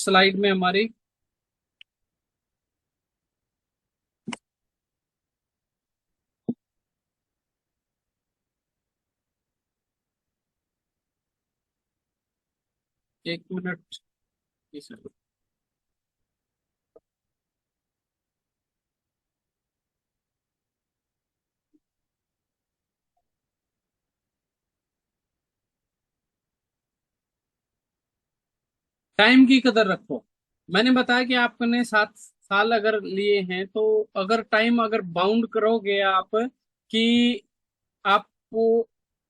Slide में हमारी। एक मिनट। टाइम की कदर रखो। मैंने बताया कि आपने 7 साल अगर लिए हैं तो अगर टाइम अगर बाउंड करोगे आप कि आपको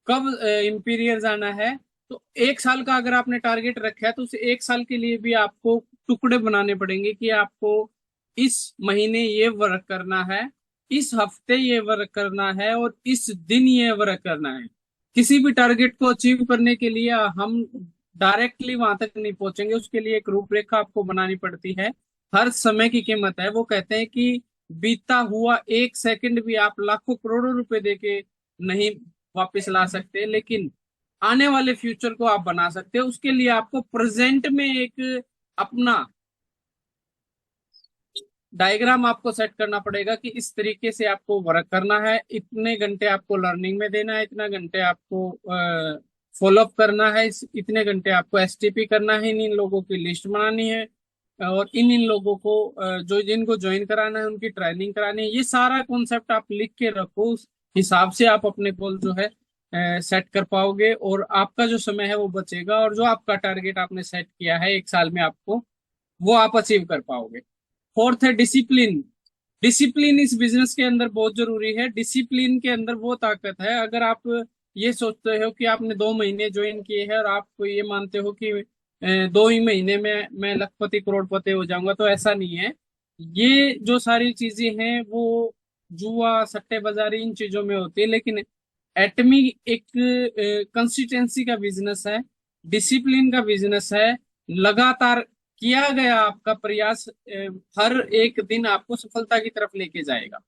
कब इंपीरियल जाना है, तो 1 साल का अगर आपने टारगेट रखा है तो उस 1 साल के लिए भी आपको टुकड़े बनाने पड़ेंगे कि आपको इस महीने ये वर्क करना है, इस हफ्ते ये वर्क करना है और इस दिन ये वर्क करना है। किसी भी टारगेट को अचीव करने के लिए हम डायरेक्टली वहां तक नहीं पहुंचेंगे, उसके लिए एक रूपरेखा आपको बनानी पड़ती है। हर समय की कीमत है। वो कहते हैं कि बीता हुआ 1 सेकंड भी आप लाखों करोड़ों रुपए देके नहीं वापस ला सकते, लेकिन आने वाले फ्यूचर को आप बना सकते हो। उसके लिए आपको प्रेजेंट में एक अपना डायग्राम आपको सेट करना पड़ेगा कि इस तरीके से आपको वर्क करना है, इतने घंटे आपको लर्निंग में देना है, इतना घंटे आपको फॉलोअप करना है, इतने घंटे आपको एसटीपी करना है, इन इन लोगों की लिस्ट बनानी है और इन इन लोगों को जो जिनको ज्वाइन कराना है उनकी ट्रेनिंग करानी है। ये सारा कॉन्सेप्ट आप लिख के रखो, उस हिसाब से आप अपने गोल जो है सेट कर पाओगे और आपका जो समय है वो बचेगा और जो आपका टारगेट आपने सेट किया है 1 साल में आपको, वो आप अचीव कर पाओगे। फोर्थ है डिसिप्लिन। डिसिप्लिन इस बिजनेस के अंदर बहुत जरूरी है। डिसिप्लिन के अंदर वो ताकत है, अगर आप ये सोचते हो कि आपने 2 महीने ज्वाइन किए हैं और आप ये मानते हो कि 2 ही महीने में मैं लखपति करोड़पति हो जाऊंगा, तो ऐसा नहीं है। ये जो सारी चीजें हैं वो जुआ सट्टेबाजारी इन चीजों में होती है, लेकिन एटमी एक कंसिस्टेंसी का बिजनेस है, डिसिप्लिन का बिजनेस है। लगातार किया गया आपका प्रयास हर एक दिन आपको सफलता की तरफ लेके जाएगा।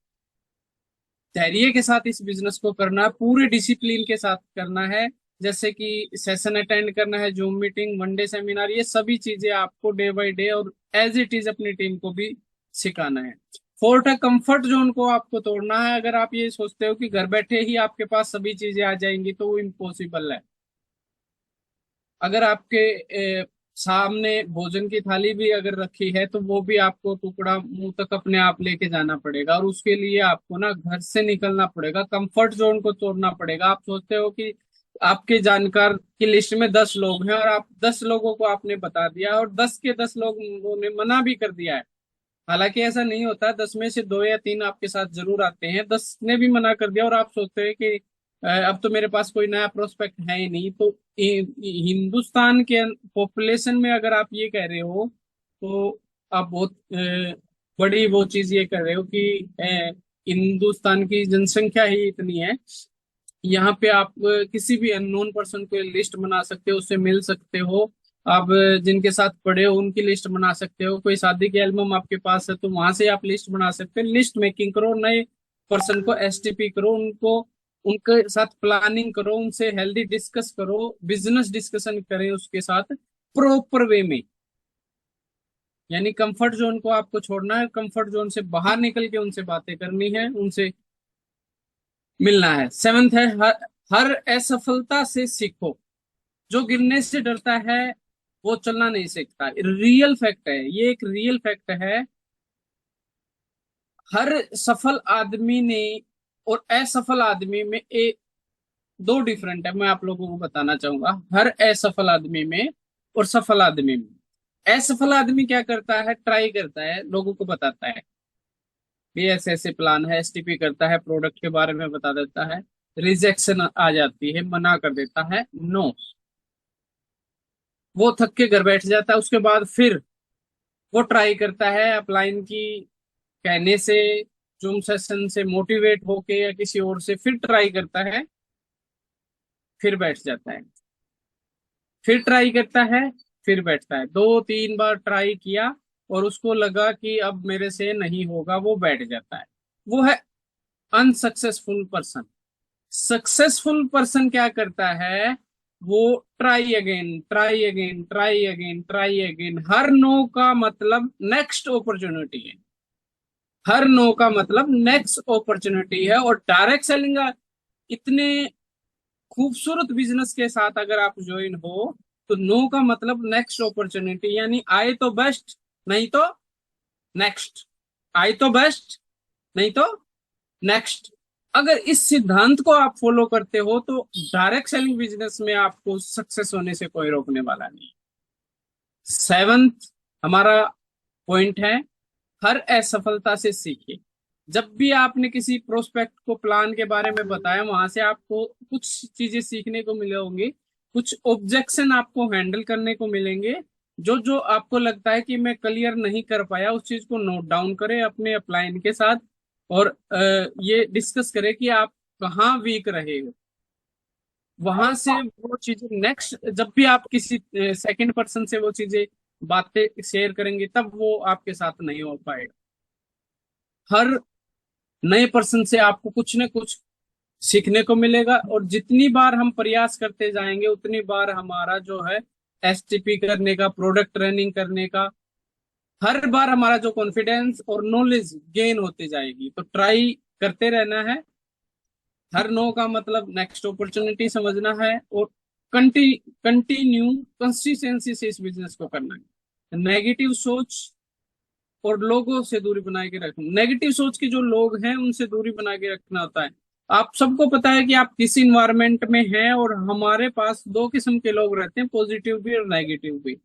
धैर्य के साथ इस बिजनेस को करना है, पूरे डिसिप्लिन के साथ करना है। जैसे कि सेशन अटेंड करना है, zoom meeting, one day seminar, ये सभी चीजें आपको डे बाय डे और एज इट इज अपनी टीम को भी सिखाना है। फोर्थ है कंफर्ट जोन को आपको तोड़ना है। अगर आप ये सोचते हो कि घर बैठे ही आपके पास सभी चीजें आ जाएंगी तो वो इम्पॉसिबल है। अगर आपके सामने भोजन की थाली भी अगर रखी है तो वो भी आपको टुकड़ा मुंह तक अपने आप लेके जाना पड़ेगा और उसके लिए आपको ना घर से निकलना पड़ेगा, कंफर्ट जोन को तोड़ना पड़ेगा। आप सोचते हो कि आपके जानकार की लिस्ट में 10 लोग हैं और आप 10 लोगों को आपने बता दिया और 10 के 10 लोगों ने मना भी कर दिया है। हालांकि ऐसा नहीं होता, 10 में से 2 या 3 आपके साथ जरूर आते हैं, 10 ने भी मना कर दिया और आप सोचते हैं कि अब तो मेरे पास कोई नया प्रोस्पेक्ट है ही नहीं। तो हिंदुस्तान के पॉपुलेशन में अगर आप ये कह रहे हो तो आप बहुत बड़ी वो चीज ये कर रहे हो कि हिंदुस्तान की जनसंख्या ही इतनी है। यहाँ पे आप किसी भी अननोन पर्सन को लिस्ट बना सकते हो, उससे मिल सकते हो। आप जिनके साथ पढ़े हो उनकी लिस्ट बना सकते हो, कोई शादी की एल्बम आपके पास है तो वहां से आप लिस्ट बना सकते हो। लिस्ट मेकिंग करो, नए पर्सन को एसटीपी करो, उनको उनके साथ प्लानिंग करो, उनसे हेल्दी डिस्कस करो, बिजनेस डिस्कशन करें उसके साथ प्रॉपर वे में। यानी कंफर्ट जोन को आपको छोड़ना है, कंफर्ट जोन से बाहर निकल के उनसे बातें करनी है, उनसे मिलना है। सेवंथ है हर असफलता से सीखो। जो गिरने से डरता है वो चलना नहीं सीखता। रियल फैक्ट है, ये एक रियल फैक्ट है। हर सफल आदमी ने और असफल आदमी में एक दो डिफरेंट है, मैं आप लोगों को बताना चाहूंगा। हर असफल आदमी में और सफल आदमी में। असफल आदमी क्या करता है, ट्राई करता है, लोगों को बताता है भी ऐसे ऐसे प्लान है, एसटीपी करता है, प्रोडक्ट के बारे में बता देता है, रिजेक्शन आ जाती है, मना कर देता है, नो, वो थक के घर बैठ जाता है। उसके बाद फिर वो ट्राई करता है अपलाइन की कहने से, जूम सेशन से मोटिवेट होके या किसी और से, फिर ट्राई करता है, फिर बैठ जाता है, फिर ट्राई करता है, फिर बैठता है। 2-3 बार ट्राई किया और उसको लगा कि अब मेरे से नहीं होगा, वो बैठ जाता है। वो है अनसक्सेसफुल पर्सन। सक्सेसफुल पर्सन क्या करता है, वो try again, try again, try again, try again. हर नो का मतलब नेक्स्ट अपॉर्चुनिटी है। हर नो का मतलब नेक्स्ट अपॉर्चुनिटी है। और डायरेक्ट सेलिंग इतने खूबसूरत बिजनेस के साथ अगर आप ज्वाइन हो, तो नो का मतलब नेक्स्ट अपॉर्चुनिटी, यानी आए तो बेस्ट, नहीं तो नेक्स्ट। आए तो बेस्ट, नहीं तो नेक्स्ट। अगर इस सिद्धांत को आप फॉलो करते हो तो डायरेक्ट सेलिंग बिजनेस में आपको सक्सेस होने से कोई रोकने वाला नहीं। सेवंथ हमारा पॉइंट है, हर असफलता से सीखिए। जब भी आपने किसी प्रोस्पेक्ट को प्लान के बारे में बताया, वहां से आपको कुछ चीजें सीखने को मिले होंगी, कुछ ऑब्जेक्शन आपको हैंडल करने को मिलेंगे। जो जो आपको लगता है कि मैं क्लियर नहीं कर पाया, उस चीज को नोट डाउन करें अपने अपलाइन के साथ, और ये डिस्कस करें कि आप कहाँ वीक रहे हो। वहां से वो चीजें नेक्स्ट, जब भी आप किसी सेकंड पर्सन से वो चीजें बातें शेयर करेंगे, तब वो आपके साथ नहीं हो पाएगा। हर नए पर्सन से आपको कुछ न कुछ सीखने को मिलेगा, और जितनी बार हम प्रयास करते जाएंगे उतनी बार हमारा जो है एसटीपी करने का, प्रोडक्ट ट्रेनिंग करने का, हर बार हमारा जो कॉन्फिडेंस और नॉलेज गेन होती जाएगी। तो ट्राई करते रहना है। हर नो का मतलब नेक्स्ट अपॉर्चुनिटी समझना है, और कंटिन्यू कंसिस्टेंसी से इस बिजनेस को करना है। नेगेटिव सोच और लोगों से दूरी बना के रखना, नेगेटिव सोच के जो लोग हैं उनसे दूरी बना के रखना होता है। आप सबको पता है कि आप किस इन्वायरमेंट में हैं, और हमारे पास दो किस्म के लोग रहते हैं, पॉजिटिव भी और नेगेटिव भी।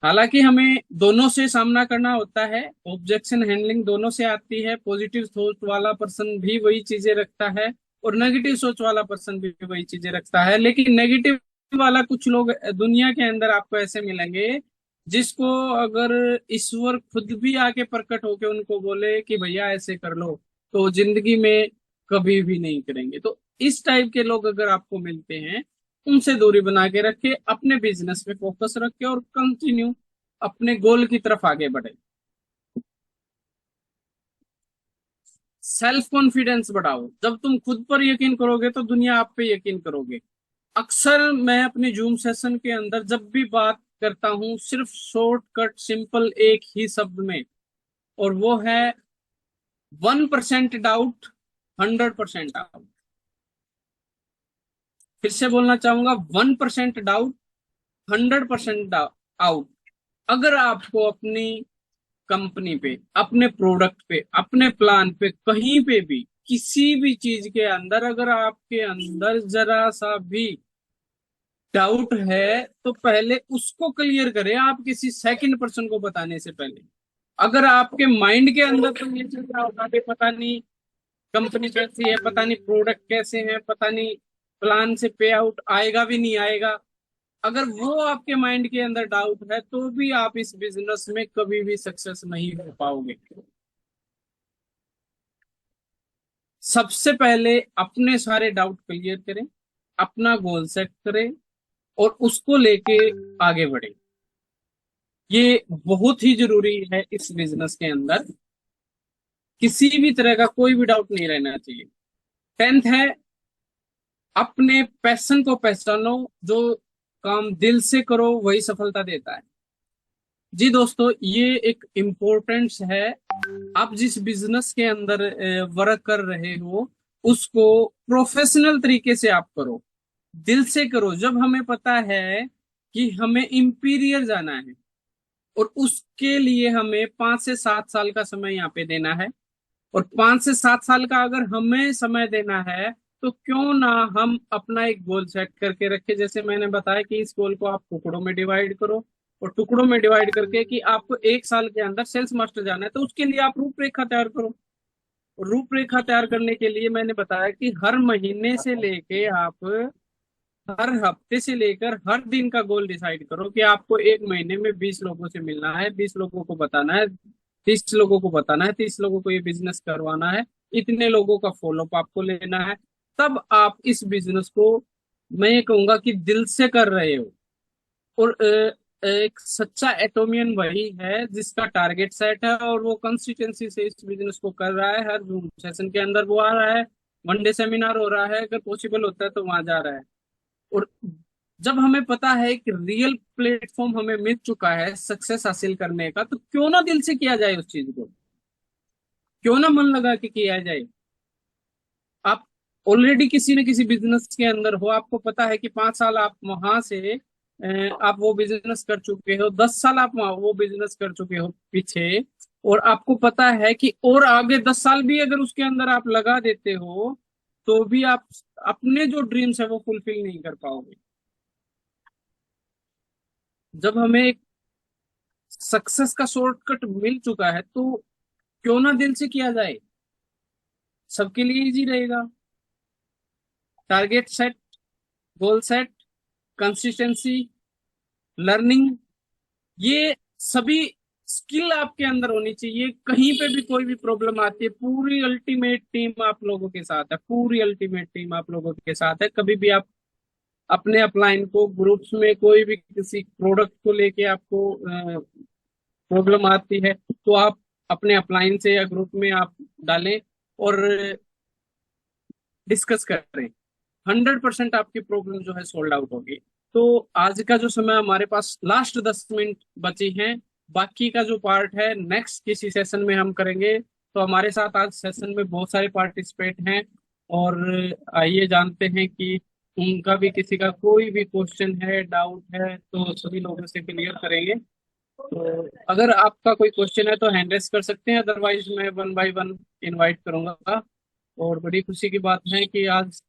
हालांकि हमें दोनों से सामना करना होता है, ऑब्जेक्शन हैंडलिंग दोनों से आती है। पॉजिटिव सोच वाला पर्सन भी वही चीजें रखता है, और नेगेटिव सोच वाला पर्सन भी वही चीजें रखता है। लेकिन नेगेटिव वाला कुछ लोग दुनिया के अंदर आपको ऐसे मिलेंगे, जिसको अगर ईश्वर खुद भी आके प्रकट होके उनको बोले कि भैया ऐसे कर लो, तो जिंदगी में कभी भी नहीं करेंगे। तो इस टाइप के लोग अगर आपको मिलते हैं, उनसे दूरी बना के रखे, अपने बिजनेस पे फोकस रखे, और कंटिन्यू अपने गोल की तरफ आगे बढ़े। सेल्फ कॉन्फिडेंस बढ़ाओ। जब तुम खुद पर यकीन करोगे तो दुनिया आप पे यकीन करोगे। अक्सर मैं अपने जूम सेशन के अंदर जब भी बात करता हूं, सिर्फ शॉर्टकट सिंपल एक ही शब्द में, और वो है 1% डाउट, 100% डाउट। फिर से बोलना चाहूंगा, 1% डाउट, 100% आउट। अगर आपको अपनी कंपनी पे, अपने प्रोडक्ट पे, अपने प्लान पे, कहीं पे भी किसी भी चीज के अंदर अगर आपके अंदर जरा सा भी डाउट है, तो पहले उसको क्लियर करें, आप किसी सेकंड पर्सन को बताने से पहले। अगर आपके माइंड के अंदर तो ये चल रहा होगा कि पता नहीं कंपनी कैसी है, पता नहीं प्रोडक्ट कैसे हैं, पता नहीं प्लान से पे आउट आएगा भी नहीं आएगा, अगर वो आपके माइंड के अंदर डाउट है, तो भी आप इस बिजनेस में कभी भी सक्सेस नहीं हो पाओगे। सबसे पहले अपने सारे डाउट क्लियर करें, अपना गोल सेट करें, और उसको लेके आगे बढ़े। ये बहुत ही जरूरी है इस बिजनेस के अंदर। किसी भी तरह का कोई भी डाउट नहीं रहना चाहिए। 10th है, अपने पैशन को पहचानो। जो काम दिल से करो वही सफलता देता है। जी दोस्तों, ये एक इम्पोर्टेंस है। आप जिस बिजनेस के अंदर वर्क कर रहे हो, उसको प्रोफेशनल तरीके से आप करो, दिल से करो। जब हमें पता है कि हमें इंपीरियर जाना है, और उसके लिए हमें 5 से 7 साल का समय यहाँ पे देना है, और 5 से 7 साल का अगर हमें समय देना है, तो क्यों ना हम अपना एक गोल सेट करके रखें। जैसे मैंने बताया कि इस गोल को आप टुकड़ों में डिवाइड करो, और टुकड़ों में डिवाइड करके कि आपको 1 साल के अंदर सेल्स मास्टर जाना है, तो उसके लिए आप रूपरेखा तैयार करो। रूपरेखा तैयार करने के लिए मैंने बताया कि हर महीने से लेके आप हर हफ्ते से लेकर हर दिन का गोल डिसाइड करो कि आपको एक महीने में 20 लोगों से मिलना है, 20 लोगों को बताना है, 30 लोगों को बताना है, 30 लोगों को ये बिजनेस करवाना है, इतने लोगों का फॉलोअप आपको लेना है। तब आप इस बिजनेस को, मैं ये कहूंगा कि दिल से कर रहे हो। और एक सच्चा एटोमियन वही है जिसका टारगेट सेट है, और वो कंसिस्टेंसी से इस बिजनेस को कर रहा है। हर जूम सेशन के अंदर वो आ रहा है, 1 डे सेमिनार हो रहा है, अगर पॉसिबल होता है तो वहां जा रहा है। और जब हमें पता है कि रियल प्लेटफॉर्म हमें मिल चुका है सक्सेस हासिल करने का, तो क्यों ना दिल से किया जाए उस चीज को, क्यों ना मन लगा के किया जाए। आप ऑलरेडी किसी न किसी बिजनेस के अंदर हो, आपको पता है कि 5 साल आप वहां से आप वो बिजनेस कर चुके हो, 10 साल आप वहाँ वो बिजनेस कर चुके हो पीछे, और आपको पता है कि और आगे 10 साल भी अगर उसके अंदर आप लगा देते हो तो भी आप अपने जो ड्रीम्स है वो फुलफिल नहीं कर पाओगे। जब हमें एक सक्सेस का शॉर्टकट मिल चुका है तो क्यों ना दिल से किया जाए, सबके लिए इजी रहेगा। Target set, goal set, consistency, learning, ये सभी स्किल आपके अंदर होनी चाहिए। कहीं पे भी कोई भी प्रॉब्लम आती है, पूरी अल्टीमेट टीम आप लोगों के साथ है, पूरी अल्टीमेट टीम आप लोगों के साथ है। कभी भी आप अपने अपलाइन को ग्रुप्स में कोई भी किसी प्रोडक्ट को लेके आपको प्रॉब्लम आती है तो आप अपने अपलाइन से या ग्रुप में आप डालें और डिस्कस करें। 100% आपकी प्रॉब्लम जो है सोल्ड आउट होगी। तो आज का जो समय हमारे पास लास्ट 10 मिनट बची हैं, बाकी का जो पार्ट है नेक्स्ट किसी सेशन में हम करेंगे। तो हमारे साथ आज सेशन में बहुत सारे पार्टिसिपेट हैं, और आइए जानते हैं कि उनका भी किसी का कोई भी क्वेश्चन है, डाउट है, तो सभी लोगों से क्लियर करेंगे। तो अगर आपका कोई क्वेश्चन है तो हैंड रेस कर सकते हैं, अदरवाइज मैं वन बाय वन इनवाइट करूंगा। और बड़ी खुशी की बात है कि आज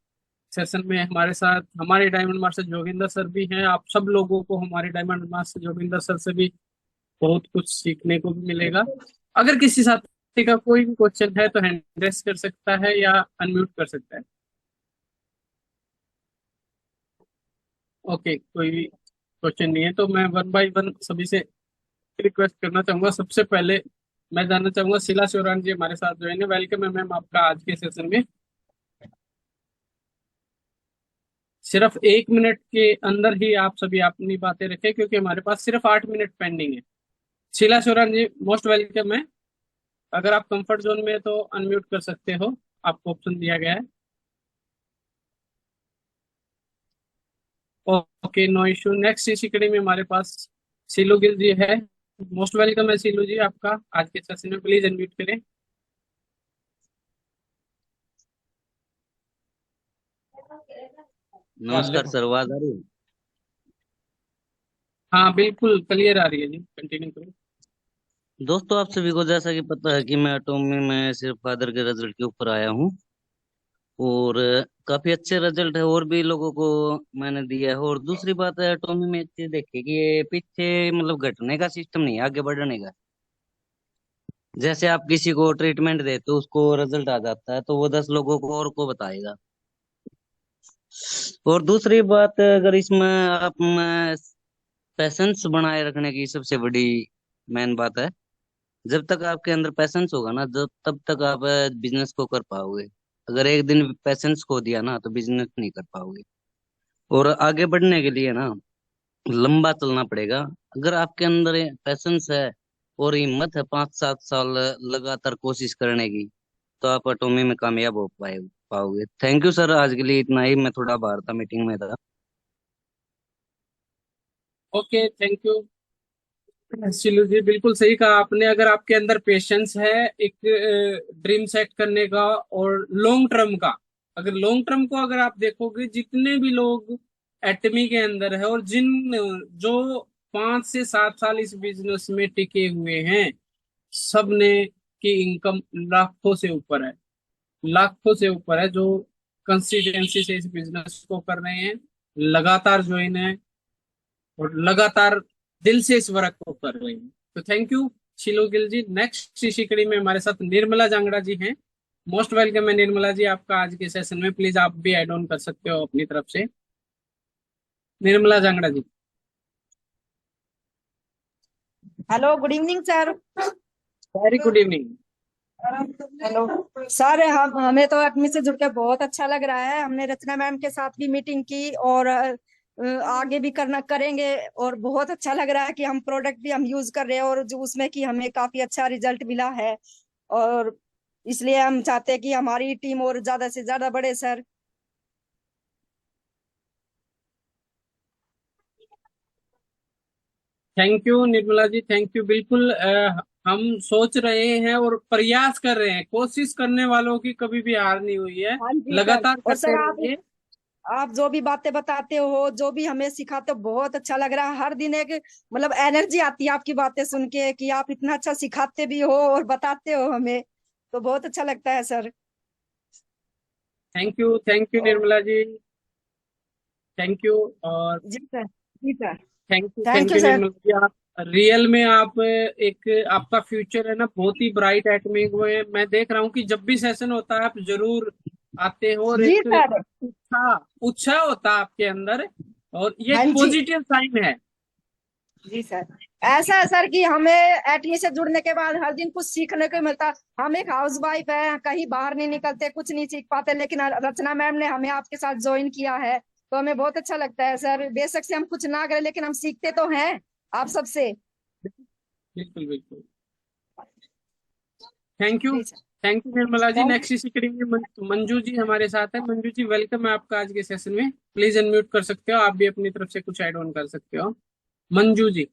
सेशन में हमारे साथ हमारे डायमंड मास्टर जोगिंदर सर भी हैं। आप सब लोगों को हमारे डायमंड मास्टर जोगिंदर सर से भी बहुत कुछ सीखने को भी मिलेगा। अगर किसी साथी का कोई भी क्वेश्चन है तो हैंड रेस कर सकता है या अनम्यूट कर सकता है। ओके, कोई भी क्वेश्चन नहीं है तो मैं वन बाय वन सभी से रिक्वेस्ट करना चाहूंगा। सबसे पहले मैं जानना चाहूंगा, शीला शिवरान जी हमारे साथ ज्वाइन है। वेलकम है मैम आपका आज के सेशन में। सिर्फ 1 मिनट के अंदर ही आप सभी अपनी बातें रखें क्योंकि हमारे पास सिर्फ 8 मिनट पेंडिंग है। शीला शिवरान जी मोस्ट वेलकम है। अगर आप कंफर्ट जोन में है तो अनम्यूट कर सकते हो, आपको ऑप्शन दिया गया है। Okay, no issue. नेक्स्ट इसी कड़ी में हमारे पास सीलू गिल जी है। मोस्ट वेलकम है सीलू जी आपका आज के सेशन में, प्लीज अनम्यूट करें। नमस्कार सर, आवाज आ रही है? हाँ बिल्कुल क्लियर आ रही है जी, कंटिन्यू करो। दोस्तों, आप सभी को जैसा कि पता है कि मैं एटॉमी में सिर्फ फादर के रिजल्ट के ऊपर आया हूँ, और काफी अच्छे रिजल्ट है और भी लोगों को मैंने दिया है। और दूसरी बात है, एटॉमी में एक चीज देखिए कि ये पीछे मतलब घटने का सिस्टम नहीं है, आगे बढ़ने का। जैसे आप किसी को ट्रीटमेंट देते हो, उसको रिजल्ट आ जाता है तो वो 10 लोगों को और को बताएगा। और दूसरी बात, अगर इसमें आप पैसेंस बनाए रखने की सबसे बड़ी मेन बात है। जब तक आपके अंदर पैसेंस होगा ना, जब तब तक आप बिजनेस को कर पाओगे। अगर एक दिन पैसेंस खो दिया ना तो बिजनेस नहीं कर पाओगे। और आगे बढ़ने के लिए ना लंबा चलना पड़ेगा। अगर आपके अंदर पैसेंस है और हिम्मत है 5-7 साल लगातार कोशिश करने की, तो आप ऑटोमी में कामयाब हो पाओगे। थैंक यू सर, आज के लिए इतना ही। मैं थोड़ा बाहर था, मीटिंग में था। ओके, थैंक यू सिलू जी, बिल्कुल सही कहा आपने। अगर आपके अंदर पेशेंस है एक ड्रीम सेट करने का और लॉन्ग टर्म का, अगर लॉन्ग टर्म को अगर आप देखोगे, जितने भी लोग एटमी के अंदर है और जिन जो 5 से 7 साल इस बिजनेस में टिके हुए हैं, सबने की इनकम लाखों से ऊपर है, लाखों से ऊपर है। जो कंसिस्टेंसी से इस बिजनेस को कर रहे हैं, लगातार ज्वाइन है और लगातार दिल से इस वर्क को कर रहे हैं। तो thank you Shilo Gill ji. Next इसी कड़ी में हमारे साथ निर्मला जांगड़ा जी हैं। मोस्ट वेलकम है निर्मला जी आपका आज के सेशन में, प्लीज आप भी ऐड ऑन कर सकते हो अपनी तरफ से। Nirmala Jangra ji. Hello, good evening sir. Very good evening. Hello sir, हम हमें तो एडमी से जुड़ के बहुत अच्छा लग रहा है। हमने रचना मैम के साथ भी मीटिंग की और आगे भी करना करेंगे। और बहुत अच्छा लग रहा है कि हम प्रोडक्ट भी हम यूज कर रहे हैं और जो उसमें कि हमें काफी अच्छा रिजल्ट मिला है। और इसलिए हम चाहते हैं कि हमारी टीम और ज्यादा से ज्यादा बढ़े sir. Thank you Nirmala ji, thank you. बिल्कुल हम सोच रहे हैं और प्रयास कर रहे हैं, कोशिश करने वालों की कभी भी हार नहीं हुई है, हाँ जी सर। लगातार और करते सर रहिए। आप जो भी बातें बताते हो, जो भी हमें सिखाते हो, बहुत अच्छा लग रहा है। हर दिन एक मतलब एनर्जी आती है आपकी बातें सुन के कि आप इतना अच्छा सिखाते भी हो और बताते हो हमें, तो बहुत अच्छा लगता है सर। थैंक यू और निर्मला जी, थैंक यू। और जी सर। जी sir. Thank thank you you sir. Nirmala ji. आप रियल में आप एक, आपका फ्यूचर है ना बहुत ही ब्राइट एटमिक में, मैं देख रहा हूँ कि जब भी सेशन होता है आप जरूर आते हो, और जी एक सर। उत्साह उत्साह होता है आपके अंदर, और ये हाँ एक जी। पॉजिटिव साइन है। जी सर। ऐसा है सर कि हमें एटमी से जुड़ने के बाद हर दिन कुछ सीखने को मिलता। हम एक हाउस वाइफ है, कहीं बाहर नहीं निकलते, कुछ नहीं सीख पाते, लेकिन रचना मैम ने हमें आपके साथ ज्वाइन किया है, तो हमें बहुत अच्छा लगता है सर। बेशक से हम कुछ ना करें, लेकिन हम सीखते तो हैं आप सबसे। बिल्कुल बिल्कुल। Thank you. जी sir. Thank you Nirmala ji. Thank next इसी कड़ी में मंजू जी हमारे साथ है। मंजू जी वेलकम है आपका आज के सेशन में। प्लीज अनम्यूट कर सकते हो, आप भी अपनी तरफ से कुछ ऐड ऑन कर सकते हो, मंजू जी।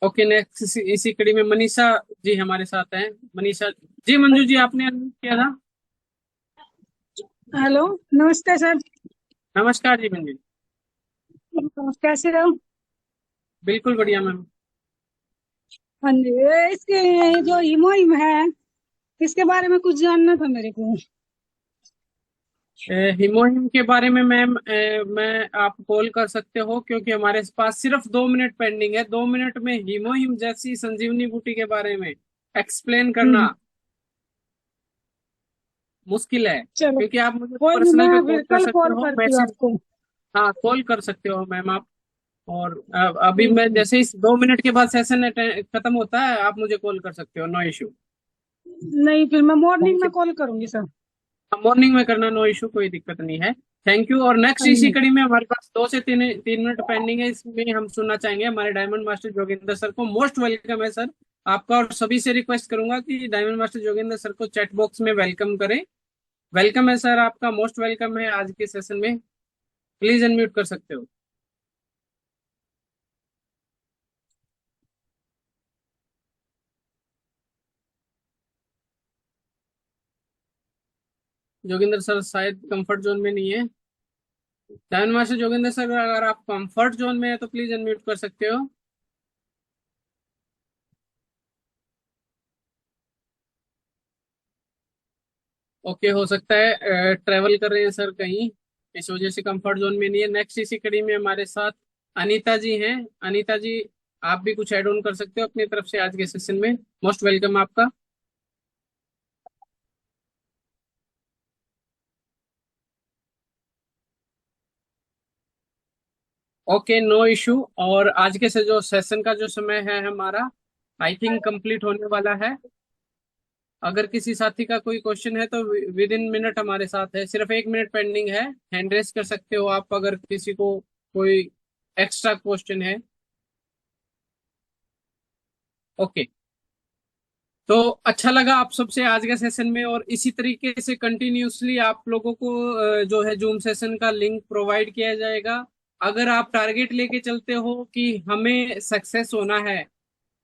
ओके, नेक्स्ट इसी कड़ी में मनीषा जी हमारे साथ हैं। मनीषा जी, मंजू जी आपने अनम्यूट किया था। हेलो। नमस्ते सर। नमस्कार जी मंजू जी। कैसे हो? बिल्कुल बढ़िया मैम। हाँ जी, इसके ये जो इमोइम है, इसके बारे में कुछ जानना था मेरे को। हिमोहिम के बारे में मैम, मैं आप कॉल कर सकते हो, क्योंकि हमारे पास सिर्फ 2 मिनट पेंडिंग है। 2 मिनट में हिमोहिम जैसी संजीवनी बूटी के बारे में एक्सप्लेन करना हम्म। मुश्किल है, चलो, क्योंकि आप मुझे कोई नहीं, पर्सनल पे मैं कॉल फिर कर कल सकते कॉल हो, करती हूँ मैसेज। आपको। हाँ, कॉल कर सकते हो मैम आप। और अभी ठीक मैं है। जैसे इस 2 मिनट के बाद सेशन खत्म होता है, आप मुझे कॉल कर सकते हो, नो इशू। नहीं, फिर मैं मॉर्निंग थैंक में यू। कॉल करूंगी सर। मॉर्निंग में करना, नो इशू, कोई दिक्कत नहीं है। Thank you. और नेक्स्ट हाँ इसी जी। कड़ी में हमारे पास 2 से 3 मिनट पेंडिंग है, इसमें हम सुनना चाहेंगे हमारे डायमंड मास्टर जोगिंदर सर को। मोस्ट वेलकम है सर आपका, और सभी से रिक्वेस्ट करूंगा कि डायमंड मास्टर जोगिंदर सर को चैट बॉक्स में वेलकम करें। वेलकम है सर आपका, मोस्ट वेलकम है आज के सेशन में। प्लीज अनम्यूट कर सकते हो। जोगिंदर सर शायद कंफर्ट जोन में नहीं है। डायमंड मास्टर जोगिंदर सर, अगर आप कंफर्ट जोन में है तो प्लीज अनम्यूट कर सकते हो। ओके, हो सकता है ट्रेवल कर रहे हैं सर कहीं, इस वजह से कंफर्ट जोन में नहीं है। नेक्स्ट इसी कड़ी में हमारे साथ अनीता जी हैं। अनीता जी, आप भी कुछ ऐड ऑन कर सकते हो अपनी तरफ से आज के सेशन में। मोस्ट वेलकम आपका। Okay, no issue. और आज के से जो सेशन का जो समय है हमारा, आई थिंक कंप्लीट होने वाला है। अगर किसी साथी का कोई क्वेश्चन है तो विद इन मिनट हमारे साथ है, सिर्फ 1 मिनट पेंडिंग है। हैंड रेस कर सकते हो आप अगर किसी को कोई एक्स्ट्रा क्वेश्चन है। ओके, तो अच्छा लगा आप सबसे आज के सेशन में, और इसी तरीके से कंटिन्यूअसली आप लोगों को जो है जूम सेशन का लिंक प्रोवाइड किया जाएगा। अगर आप टारगेट लेके चलते हो कि हमें सक्सेस होना है,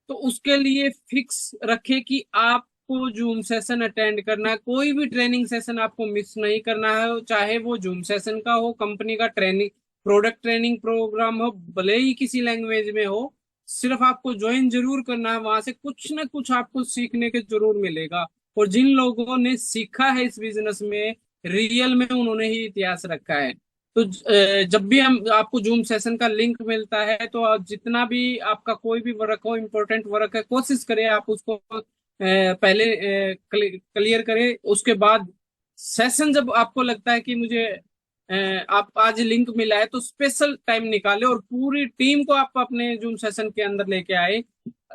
तो उसके लिए फिक्स रखे कि आपको जूम सेशन अटेंड करना है। कोई भी ट्रेनिंग सेशन आपको मिस नहीं करना है, चाहे वो जूम सेशन का हो, कंपनी का ट्रेनिंग प्रोडक्ट ट्रेनिंग प्रोग्राम हो, भले ही किसी लैंग्वेज में हो, सिर्फ आपको ज्वाइन जरूर करना है। वहां से कुछ ना कुछ आपको सीखने के जरूर मिलेगा। और जिन लोगों ने सीखा है इस बिजनेस में, रियल में उन्होंने ही इतिहास रखा है। तो जब भी हम आपको जूम सेशन का लिंक मिलता है, तो आप जितना भी आपका कोई भी वर्क हो, इम्पोर्टेंट वर्क है, कोशिश करें आप उसको पहले क्लियर करें। उसके बाद सेशन जब आपको लगता है कि मुझे आप आज लिंक मिला है, तो स्पेशल टाइम निकाले और पूरी टीम को आप अपने जूम सेशन के अंदर लेके आए।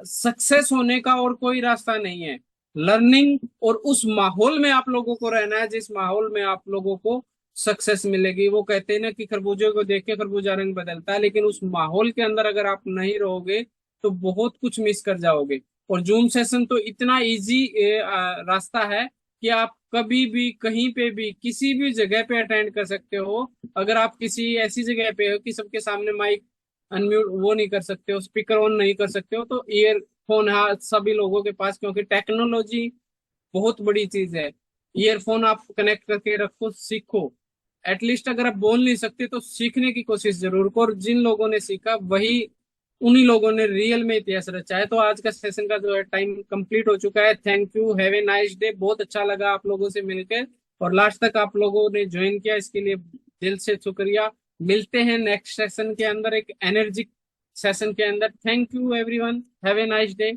सक्सेस होने का और कोई रास्ता नहीं है, लर्निंग और उस माहौल में आप लोगों को रहना है जिस माहौल में आप लोगों को सक्सेस मिलेगी। वो कहते हैं ना कि खरबूजे को देख के खरबूजा रंग बदलता है, लेकिन उस माहौल के अंदर अगर आप नहीं रहोगे तो बहुत कुछ मिस कर जाओगे। और जूम सेशन तो इतना इजी रास्ता है कि आप कभी भी कहीं पे भी किसी भी जगह पे अटेंड कर सकते हो। अगर आप किसी ऐसी जगह पे हो कि सबके सामने माइक अनम्यूट वो नहीं कर सकते हो, स्पीकर ऑन नहीं कर सकते हो, तो ईयरफोन है सभी लोगों के पास, क्योंकि टेक्नोलॉजी बहुत बड़ी चीज है। ईयरफोन आप कनेक्ट करके रखो, सीखो। एटलीस्ट अगर आप बोल नहीं सकते तो सीखने की कोशिश जरूर करो, और जिन लोगों ने सीखा वही उन्हीं लोगों ने रियल में इतिहास रचा है। तो आज का सेशन का जो है टाइम कंप्लीट हो चुका है। Thank you, have a nice day. बहुत अच्छा लगा आप लोगों से मिलकर, और लास्ट तक आप लोगों ने ज्वाइन किया, इसके लिए दिल से शुक्रिया। मिलते हैं नेक्स्ट सेशन के अंदर, एक एनर्जिक सेशन के अंदर। Thank you everyone, have a nice day.